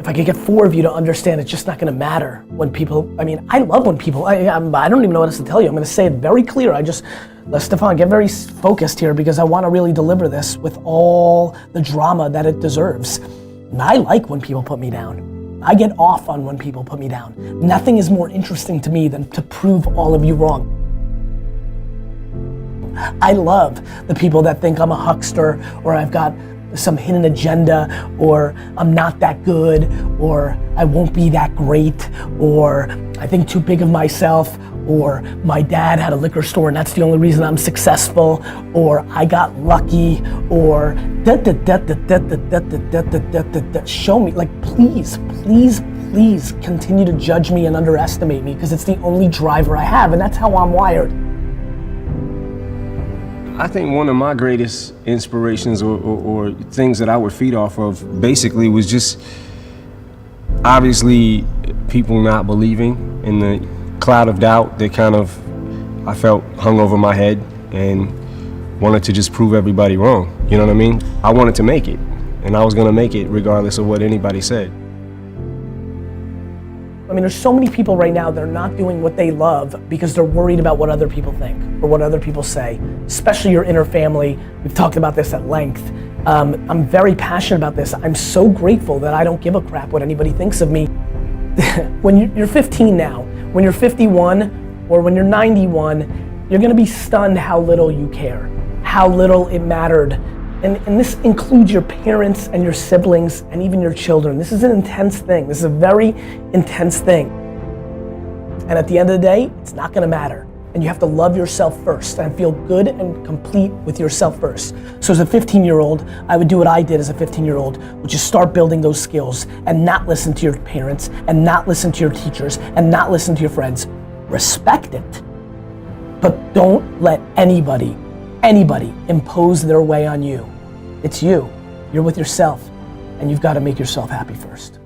if I could get 4 of you to understand, it's just not gonna matter when people, I mean, I love when people, I don't even know what else to tell you. I'm gonna say it very clear. Stefan, get very focused here because I wanna really deliver this with all the drama that it deserves. And I like when people put me down. I get off on when people put me down. Nothing is more interesting to me than to prove all of you wrong. I love the people that think I'm a huckster or I've got some hidden agenda, or I'm not that good, or I won't be that great, or I think too big of myself, or my dad had a liquor store and that's the only reason I'm successful, or I got lucky, or show me, like please continue to judge me and underestimate me because it's the only driver I have and that's how I'm wired. I think one of my greatest inspirations or things that I would feed off of basically was just obviously people not believing in the cloud of doubt that kind of I felt hung over my head and wanted to just prove everybody wrong. You know what I mean? I wanted to make it and I was gonna make it regardless of what anybody said. I mean, there's so many people right now that are not doing what they love because they're worried about what other people think or what other people say, especially your inner family. We've talked about this at length. I'm very passionate about this. I'm so grateful that I don't give a crap what anybody thinks of me. When you're 15 now, when you're 51 or when you're 91, you're gonna be stunned how little you care, how little it mattered. And this includes your parents and your siblings and even your children. This is an intense thing. This is a very intense thing. And at the end of the day, it's not gonna matter. And you have to love yourself first and feel good and complete with yourself first. So as a 15-year-old, I would do what I did as a 15-year-old, which is start building those skills and not listen to your parents and not listen to your teachers and not listen to your friends. Respect it, but don't let anybody impose their way on you. It's you. You're with yourself, and you've got to make yourself happy first.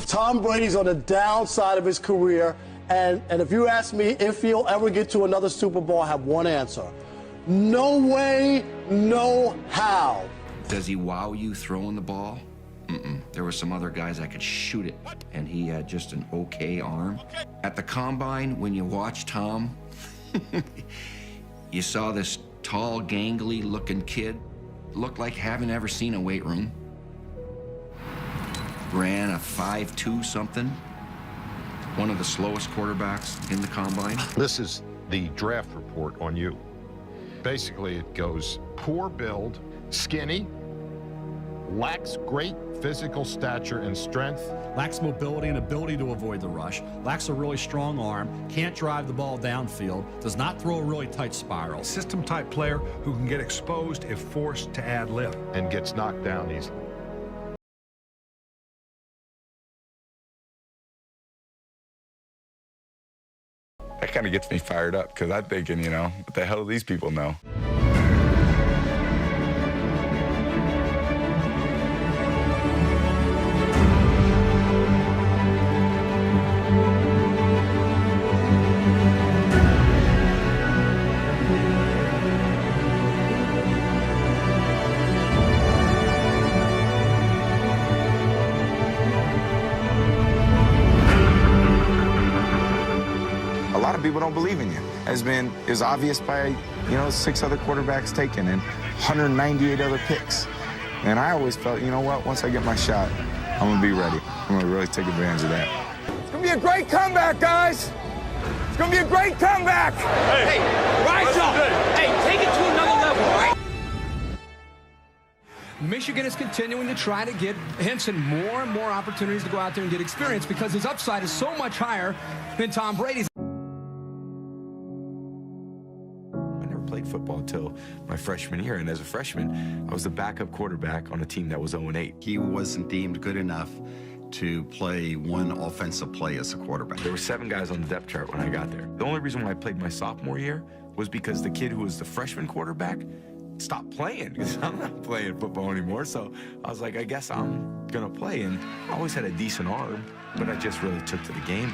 Tom Brady's on the downside of his career, and if you ask me if he'll ever get to another Super Bowl, I have one answer. No way, no how. Does he wow you throwing the ball? There were some other guys that could shoot it, and he had just an okay arm. At the combine, when you watch Tom, you saw this tall, gangly looking kid, looked like having ever seen a weight room. Ran a 5.2 something. One of the slowest quarterbacks in the combine. This is the draft report on you. Basically, it goes poor build, skinny, lacks great physical stature and strength, lacks mobility and ability to avoid the rush, lacks a really strong arm, can't drive the ball downfield, does not throw a really tight spiral. System-type player who can get exposed if forced to add lift. and gets knocked down easily. That kind of gets me fired up because I'm thinking, you know, what the hell do these people know? A lot of people don't believe in you. Is obvious by, 6 other quarterbacks taken and 198 other picks. And I always felt, you know what, once I get my shot, I'm gonna be ready. I'm gonna really take advantage of that. It's gonna be a great comeback, guys! It's gonna be a great comeback! Hey, rise up! Hey, take it to another level, all right? Michigan is continuing to try to get Henson more and more opportunities to go out there and get experience because his upside is so much higher than Tom Brady's. I never played football until my freshman year, and as a freshman, I was the backup quarterback on a team that was 0-8. He wasn't deemed good enough to play one offensive play as a quarterback. There were 7 guys on the depth chart when I got there. The only reason why I played my sophomore year was because the kid who was the freshman quarterback stopped playing because I'm not playing football anymore. So I was like, I guess I'm gonna play. And I always had a decent arm, but I just really took to the game.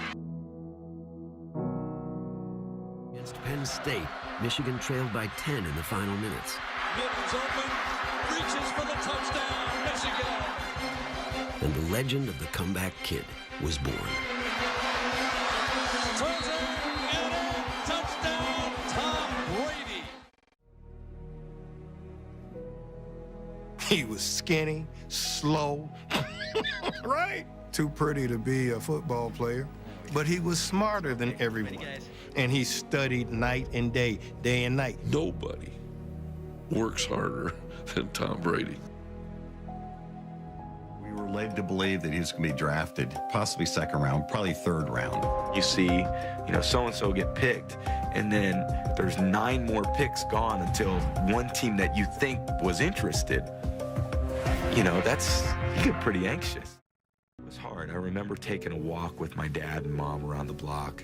Against Penn State, Michigan trailed by 10 in the final minutes. Middle's open, reaches for the touchdown, Michigan. And the legend of the comeback kid was born. Turns it and in, touchdown, Tom Brady. He was skinny, slow, right? Too pretty to be a football player. But he was smarter than everyone. And he studied night and day and night. Nobody works harder than Tom Brady. We were led to believe that he was going to be drafted, possibly second round, probably third round. You see, so-and-so get picked, and then there's 9 more picks gone until one team that you think was interested. You get pretty anxious. It was hard. I remember taking a walk with my dad and mom around the block.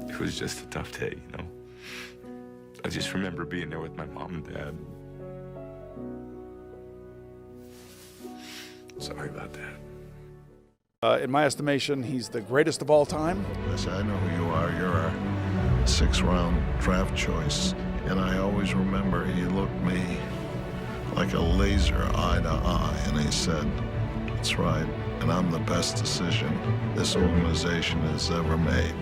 It was just a tough day, I just remember being there with my mom and dad. Sorry about that. In my estimation, he's the greatest of all time. Listen, I know who you are. You're our 6th-round draft choice. And I always remember he looked me like a laser eye to eye, and he said, "That's right, and I'm the best decision this organization has ever made."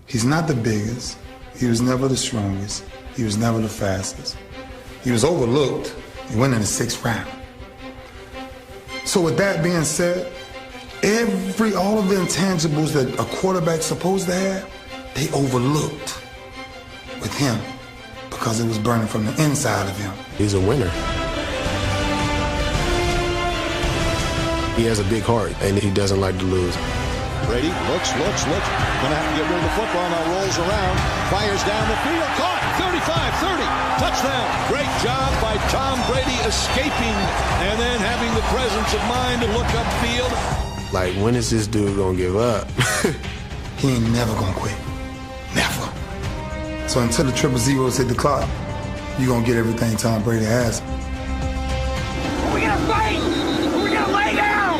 He's not the biggest. He was never the strongest. He was never the fastest. He was overlooked. He went in the 6th round. So with that being said, all of the intangibles that a quarterback's supposed to have, they overlooked with him because it was burning from the inside of him. He's a winner. He has a big heart, and he doesn't like to lose. Brady looks. Gonna have to get rid of the football. Now rolls around, fires down the field, caught, 35-30, touchdown. Great job by Tom Brady escaping and then having the presence of mind to look upfield. Like, when is this dude gonna give up? He ain't never gonna quit. Never. So until the 000s hit the clock, you're gonna get everything Tom Brady has. We're gonna fight! We're gonna lay down!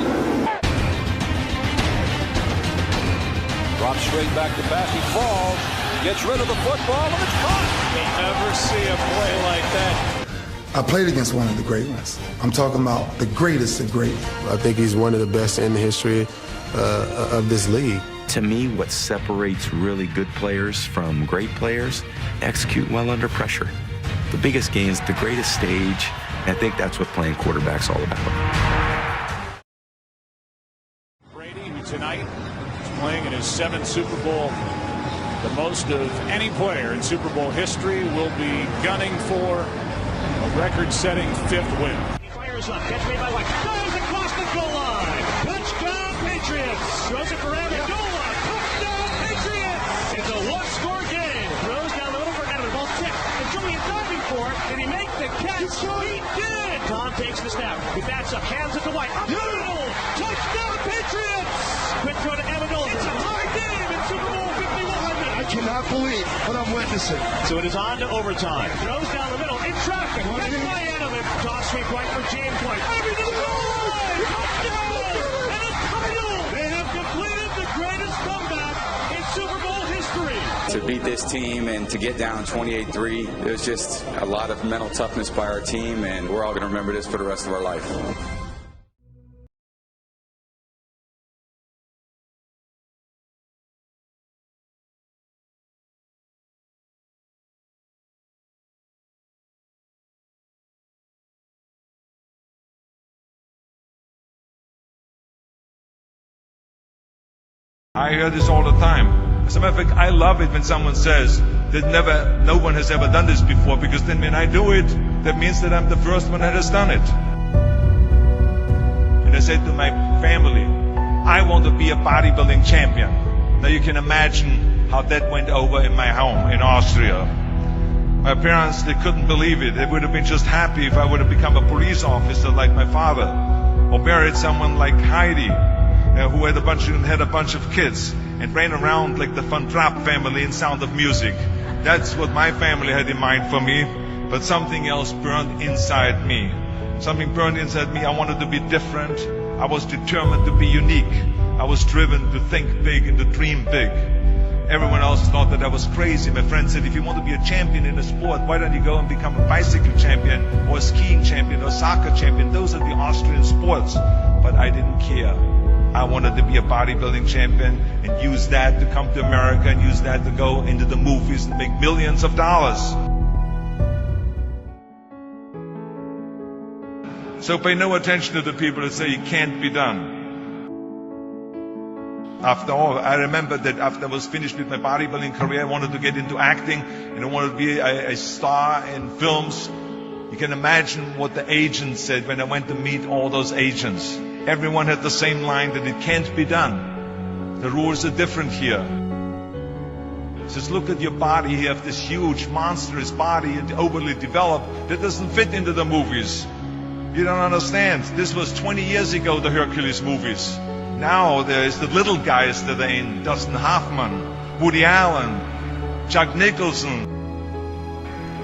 Drops straight back to pass, he falls, gets rid of the football, and it's caught. You never see a play like that. I played against one of the great ones. I'm talking about the greatest of great. I think he's one of the best in the history of this league. To me, what separates really good players from great players, execute well under pressure. The biggest games, the greatest stage, and I think that's what playing quarterback's all about. tonight. He's playing in hhis 7th Super Bowl. The most of any player in Super Bowl history, will be gunning for a record-setting 5th win. He fires up, catch made by White, dives across the goal line. Touchdown Patriots. Throws it for Evans. Goal line. Touchdown Patriots. It's a one-score game. Throws down the middle for Evans. Ball tipped. And Julian diving for it. Did he make the catch? He did. Tom takes the snap. He backs up, hands it to White. Up the middle. Touchdown Patriots. Quick throw to Evans. It's a high game in Super Bowl 51. I cannot believe what I'm witnessing. So it is on to overtime. Throws down the middle in traffic. Catch by Edelman. Toss sweep right for James White. Everything is alive. Touchdown and a title. They have completed the greatest comeback in Super Bowl history. To beat this team and to get down 28-3, it was just a lot of mental toughness by our team, and we're all going to remember this for the rest of our life. I hear this all the time. As a matter of fact, I love it when someone says that no one has ever done this before, because then when I do it, that means that I'm the first one that has done it. And I said to my family, I want to be a bodybuilding champion. Now you can imagine how that went over in my home in Austria. My parents, they couldn't believe it. They would have been just happy if I would have become a police officer like my father, or married someone like Heidi, who had a bunch of kids and ran around like the Van Trapp family in Sound of Music. That's what my family had in mind for me, but something else burned inside me. Something burned inside me. I wanted to be different. I was determined to be unique. I was driven to think big and to dream big. Everyone else thought that I was crazy. My friend said, if you want to be a champion in a sport, why don't you go and become a bicycle champion or a skiing champion or a soccer champion? Those are the Austrian sports. But I didn't care. I wanted to be a bodybuilding champion and use that to come to America and use that to go into the movies and make millions of dollars. So pay no attention to the people that say it can't be done. After all, I remember that after I was finished with my bodybuilding career, I wanted to get into acting and I wanted to be a star in films. You can imagine what the agents said when I went to meet all those agents. Everyone had the same line, that it can't be done. The rules are different here. Just look at your body. You have this huge, monstrous body and overly developed that doesn't fit into the movies. You don't understand. This was 20 years ago, the Hercules movies. Now there's the little guys that are in. Dustin Hoffman, Woody Allen, Jack Nicholson.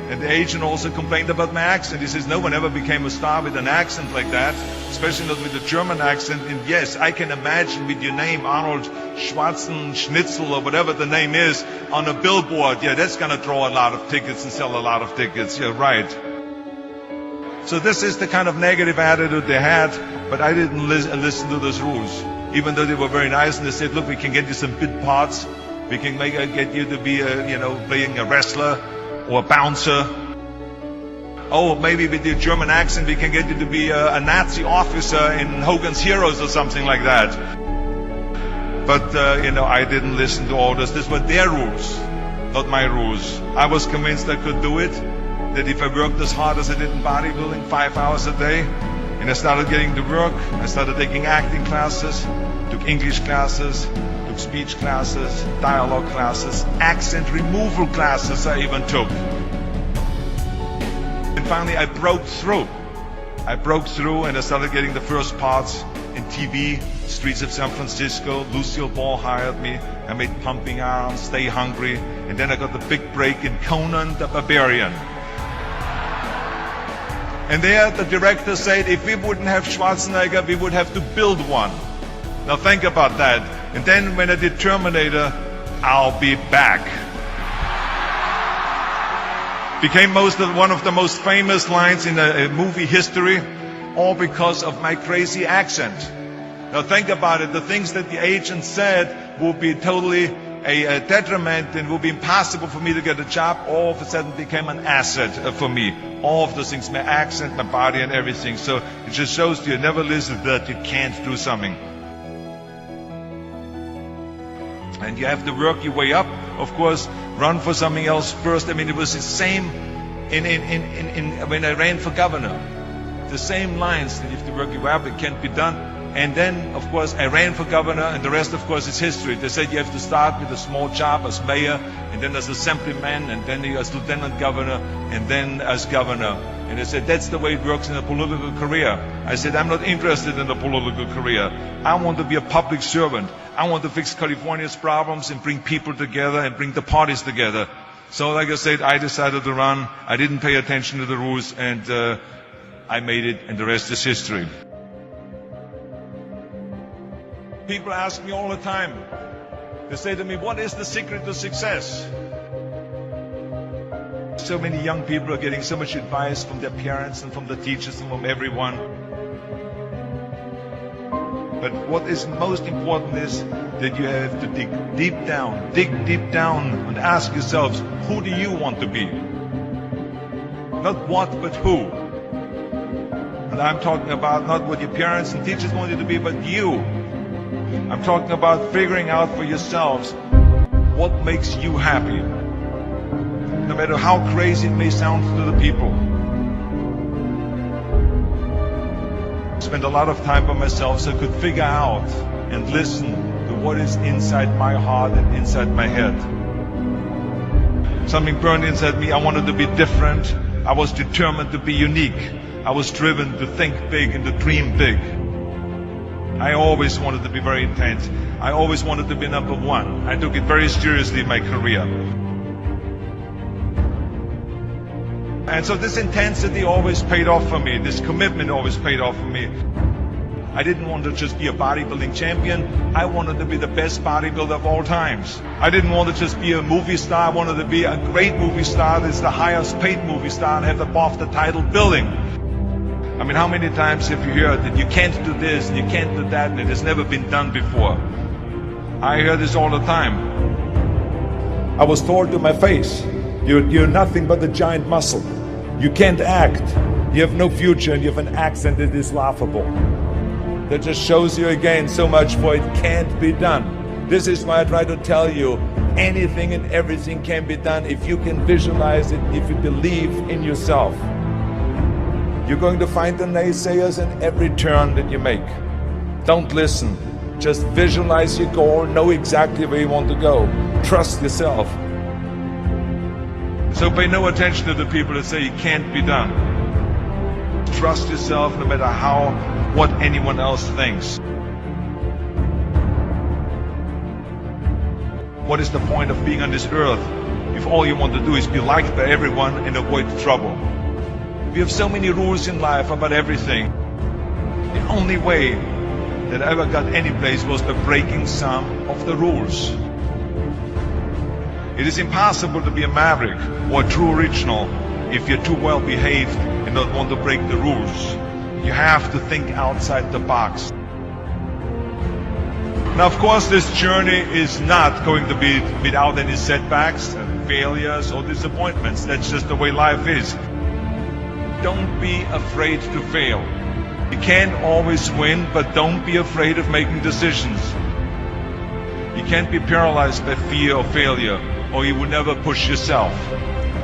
And the agent also complained about my accent. He says, no one ever became a star with an accent like that, especially not with a German accent. And yes, I can imagine with your name, Arnold Schwarzenschnitzel or whatever the name is, on a billboard. Yeah, that's going to draw a lot of tickets and sell a lot of tickets. Yeah, right. So this is the kind of negative attitude they had, but I didn't listen to those rules. Even though they were very nice and they said, look, we can get you some bit parts. We can get you to be, playing a wrestler or a bouncer. Oh, maybe with your German accent we can get you to be a Nazi officer in Hogan's Heroes or something like that. But, I didn't listen to all this. These were their rules, not my rules. I was convinced I could do it, that if I worked as hard as I did in bodybuilding, 5 hours a day, and I started getting to work, I started taking acting classes, took English classes, took speech classes, dialogue classes, accent removal classes I even took. And finally I broke through. And I started getting the first parts in TV, Streets of San Francisco. Lucille Ball hired me. I made Pumping Iron, Stay Hungry, and then I got the big break in Conan the Barbarian. And there the director said, if we wouldn't have Schwarzenegger, we would have to build one. Now think about that. And then when I did Terminator, I'll be back. Became one of the most famous lines in a movie history, all because of my crazy accent. Now think about it. The things that the agent said will be totally a detriment and will be impossible for me to get a job, all of a sudden became an asset for me. All of those things, my accent, my body and everything. So it just shows you never listen that you can't do something. And you have to work your way up, of course, run for something else first. I mean, it was the same when I ran for governor. The same lines that you have to work your way up, it can't be done. And then, of course, I ran for governor, and the rest, of course, is history. They said you have to start with a small job as mayor, and then as assemblyman, and then as lieutenant governor, and then as governor. And they said, that's the way it works in a political career. I said, I'm not interested in a political career. I want to be a public servant. I want to fix California's problems and bring people together and bring the parties together. So, like I said, I decided to run. I didn't pay attention to the rules, and I made it, and the rest is history. People ask me all the time, they say to me, what is the secret to success? So many young people are getting so much advice from their parents and from the teachers and from everyone. But what is most important is that you have to dig deep down and ask yourselves, who do you want to be? Not what, but who. And I'm talking about not what your parents and teachers want you to be, but you. I'm talking about figuring out for yourselves what makes you happy. No matter how crazy it may sound to the people. I spent a lot of time by myself so I could figure out and listen to what is inside my heart and inside my head. Something burned inside me. I wanted to be different. I was determined to be unique. I was driven to think big and to dream big. I always wanted to be very intense. I always wanted to be number one. I took it very seriously in my career. And so this intensity always paid off for me. This commitment always paid off for me. I didn't want to just be a bodybuilding champion. I wanted to be the best bodybuilder of all times. I didn't want to just be a movie star. I wanted to be a great movie star that's the highest paid movie star and have the BAFTA title billing. I mean, how many times have you heard that you can't do this and you can't do that and it has never been done before? I hear this all the time. I was told to my face, you're nothing but a giant muscle. You can't act. You have no future and you have an accent that is laughable. That just shows you again so much for it can't be done. This is why I try to tell you, anything and everything can be done if you can visualize it, if you believe in yourself. You're going to find the naysayers in every turn that you make. Don't listen. Just visualize your goal, know exactly where you want to go. Trust yourself. So pay no attention to the people that say it can't be done. Trust yourself no matter what anyone else thinks. What is the point of being on this earth if all you want to do is be liked by everyone and avoid trouble? We have so many rules in life about everything. The only way that I ever got any place was by breaking some of the rules. It is impossible to be a maverick or a true original if you're too well behaved and don't want to break the rules. You have to think outside the box. Now, of course, this journey is not going to be without any setbacks and failures or disappointments. That's just the way life is. Don't be afraid to fail. You can't always win, but don't be afraid of making decisions. You can't be paralyzed by fear of failure, or you will never push yourself.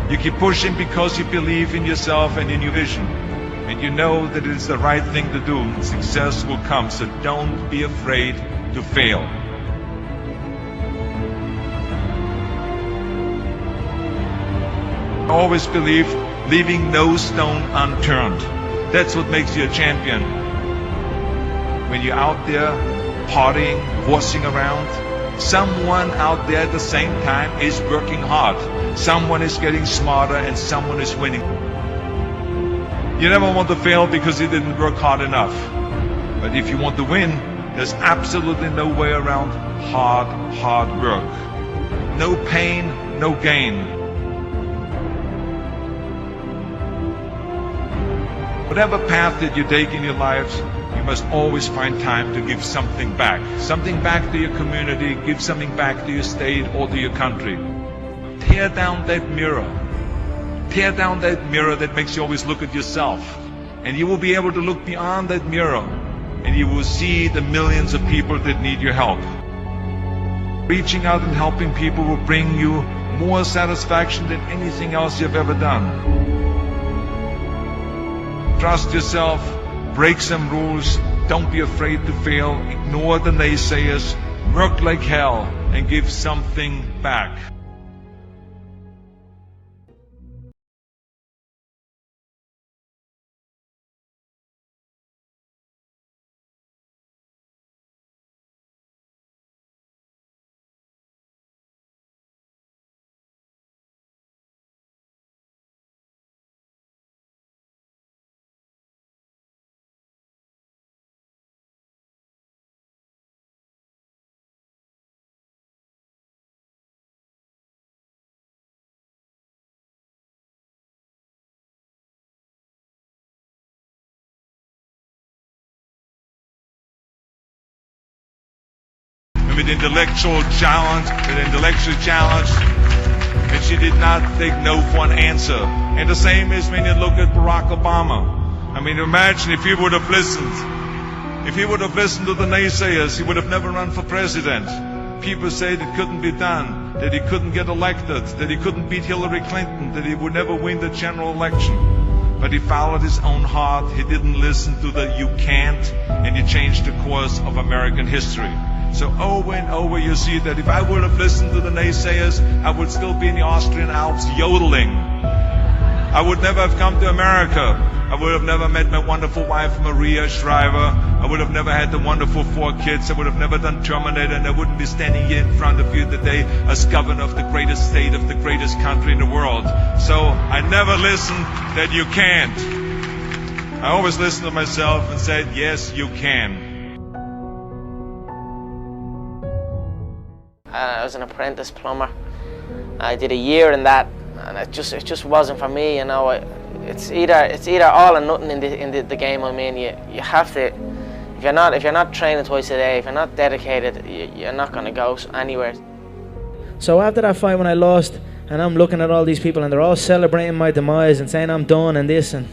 You keep pushing because you believe in yourself and in your vision. And you know that it is the right thing to do, and success will come, so don't be afraid to fail. I always believe leaving no stone unturned. That's what makes you a champion. When you're out there partying, horsing around, someone out there at the same time is working hard. Someone is getting smarter and someone is winning. You never want to fail because you didn't work hard enough. But if you want to win, there's absolutely no way around hard work. No pain, no gain. Whatever path that you take in your lives, you must always find time to give something back. Something back to your community, give something back to your state or to your country. Tear down that mirror. Tear down that mirror that makes you always look at yourself. And you will be able to look beyond that mirror and you will see the millions of people that need your help. Reaching out and helping people will bring you more satisfaction than anything else you've ever done. Trust yourself, break some rules, don't be afraid to fail, ignore the naysayers, work like hell, and give something back. With intellectual challenge, and she did not take no for an answer. And the same is when you look at Barack Obama. I mean, imagine if he would have listened. If he would have listened to the naysayers, he would have never run for president. People said it couldn't be done, that he couldn't get elected, that he couldn't beat Hillary Clinton, that he would never win the general election. But he followed his own heart, he didn't listen to the "you can't," and he changed the course of American history. So over and over you see that if I would have listened to the naysayers, I would still be in the Austrian Alps yodeling. I would never have come to America. I would have never met my wonderful wife, Maria Shriver. I would have never had the wonderful 4 kids. I would have never done Terminator, and I wouldn't be standing here in front of you today as governor of the greatest state of the greatest country in the world. So I never listened that you can't. I always listened to myself and said, yes, you can. I was an apprentice plumber. I did a year in that, and it just wasn't for me. You know, it's either all or nothing in the game. I mean, you have to. If you're not training twice a day, if you're not dedicated, you're not going to go anywhere. So after that fight, when I lost, and I'm looking at all these people, and they're all celebrating my demise and saying I'm done and this and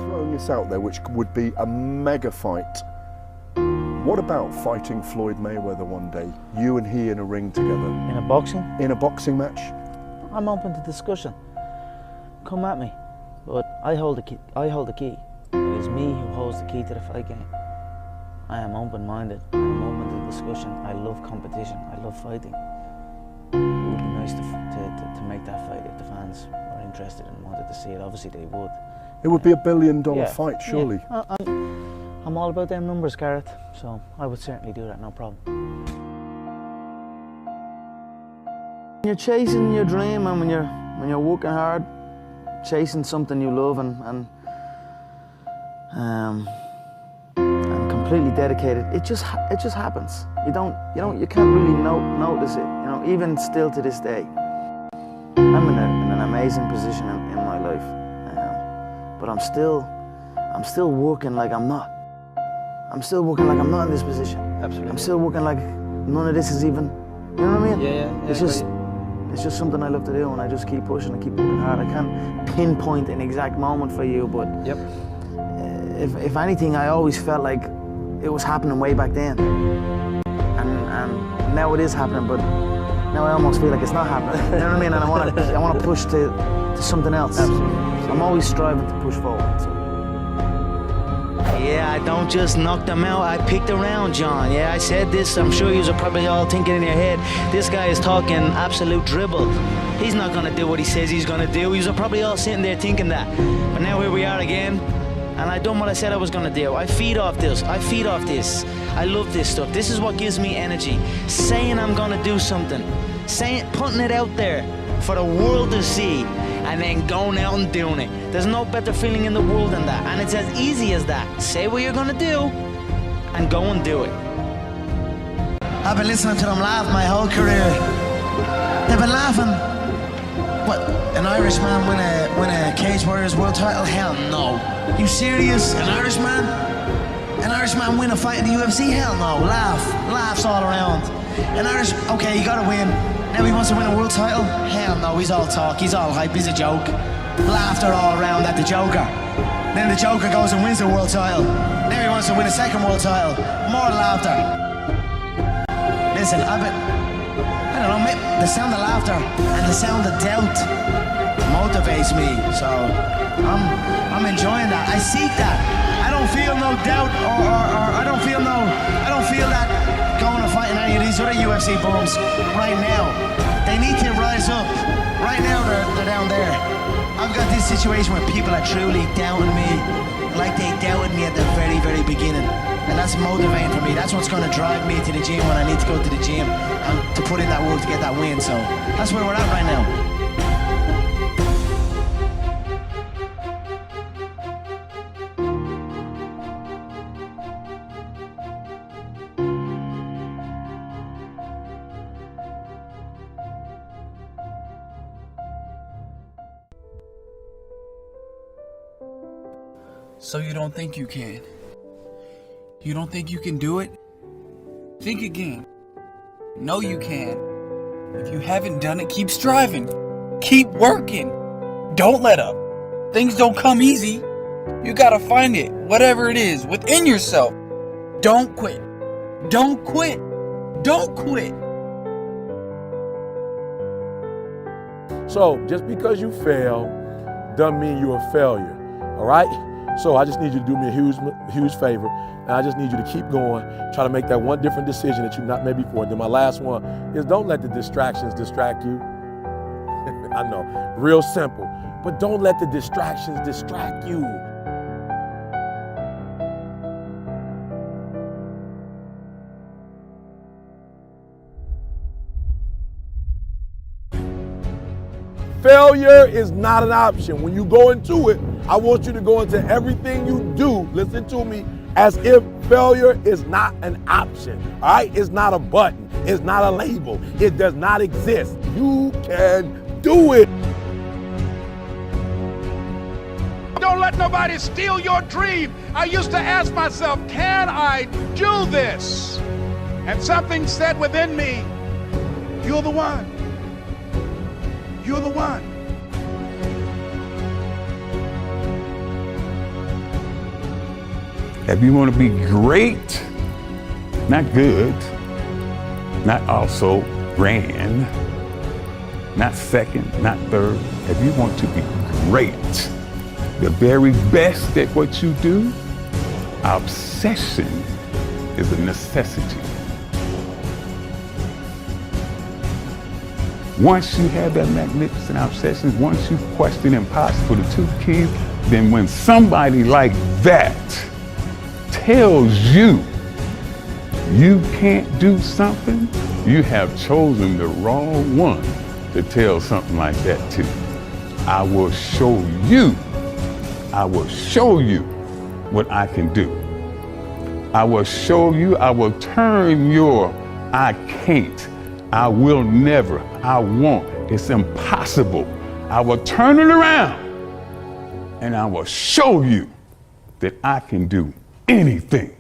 throwing this out there, which would be a mega fight. What about fighting Floyd Mayweather one day? You and he in a ring together. in a boxing, In a boxing match? I'm open to discussion. Come at me, but I hold the key. It is me who holds the key to the fight game. I am open-minded. I'm open to discussion. I love competition. I love fighting. It would be nice to make that fight if the fans were interested and wanted to see it. Obviously they would. It would be $1 billion Yeah, fight, surely. Yeah. I'm all about them numbers, Gareth, so I would certainly do that, no problem. When you're chasing your dream and when you're working hard, chasing something you love and completely dedicated, it just happens. You can't really notice it. You know, even still to this day, I'm in an amazing position in my life, but I'm still working like I'm not. I'm still working like I'm not in this position. Absolutely. I'm still working like none of this is even, you know what I mean? Yeah. It's just something I love to do, and I just keep pushing and keep working hard. I can't pinpoint an exact moment for you, but if anything, I always felt like it was happening way back then. And now it is happening, but now I almost feel like it's not happening. You know what I mean? And I want to push to something else. Absolutely. So I'm always striving to push forward. So. Yeah, I don't just knock them out, I picked around, John. Yeah, I said this, I'm sure you are probably all thinking in your head, this guy is talking absolute dribble. He's not gonna do what he says he's gonna do. You are probably all sitting there thinking that. But now here we are again, and I done what I said I was gonna do. I feed off this, I love this stuff. This is what gives me energy. Saying I'm gonna do something, putting it out there for the world to see, and then going out and doing it. There's no better feeling in the world than that, and it's as easy as that. Say what you're gonna do, and go and do it. I've been listening to them laugh my whole career. They've been laughing. What, an Irishman win a Cage Warriors world title? Hell no. You serious? An Irishman? An Irishman win a fight in the UFC? Hell no. Laughs all around. Okay, you gotta win. Now he wants to win a world title? Hell no, he's all talk, he's all hype, he's a joke. Laughter all around at the Joker. Then the Joker goes and wins the world title. Now he wants to win a second world title. More laughter. Listen, I don't know, the sound of laughter and the sound of doubt motivates me, so I'm enjoying that. I seek that. I don't feel no doubt or I don't feel that going to fight in any of these other UFC bums right now. They need to rise up. Right now they're down there. I've got this situation where people are truly doubting me like they doubted me at the very, very beginning. And that's motivating for me. That's what's going to drive me to the gym when I need to go to the gym and to put in that work to get that win. So that's where we're at right now. So you don't think you can? You don't think you can do it? Think again. No, you can. If you haven't done it, keep striving. Keep working. Don't let up. Things don't come easy. You gotta find it, whatever it is, within yourself. Don't quit. Don't quit. Don't quit. So, just because you fail doesn't mean you're a failure, all right? So I just need you to do me a huge favor, and I just need you to keep going, try to make that one different decision that you've not made before. And then my last one is don't let the distractions distract you. I know, real simple, but don't let the distractions distract you. Failure is not an option. When you go into it, I want you to go into everything you do, listen to me, as if failure is not an option, all right? It's not a button. It's not a label. It does not exist. You can do it. Don't let nobody steal your dream. I used to ask myself, can I do this? And something said within me, you're the one. You're the one. If you want to be great, not good, not also grand, not second, not third. If you want to be great, the very best at what you do, obsession is a necessity. Once you have that magnificent obsession, once you question impossible, the two keys, then when somebody like that tells you you can't do something, you have chosen the wrong one to tell something like that to. I will show you what I can do. I will show you, I will turn your I can't, I will never, I won't, it's impossible. I will turn it around and I will show you that I can do anything.